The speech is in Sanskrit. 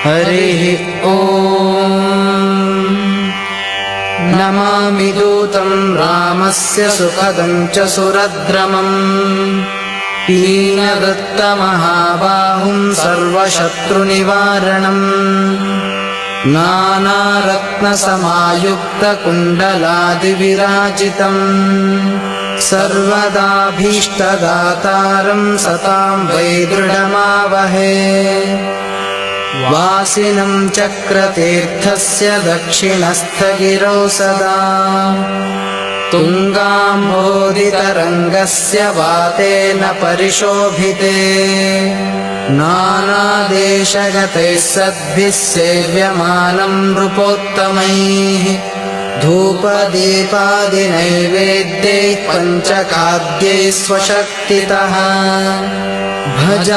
हरिः ॐ। नमामि दूतं रामस्य सुखदं च सुरद्रमम् पीनवृत्तमहाबाहुं सर्वशत्रुनिवारणम् नानारत्नसमायुक्तकुण्डलादिविराजितम् सर्वदाभीष्टदातारं सतां वै दृढमावहे वासिनं चक्रतीर्थस्य दक्षिणस्थगिरौ सदा तुङ्गाम्भोधितरङ्गस्य वातेन परिशोभिते नानादेशगतैः सद्भिः सेव्यमानं नृपोत्तमैः धूपदीपादिनैवेद्यैः पञ्चखाद्यैः स्वशक्तितः भज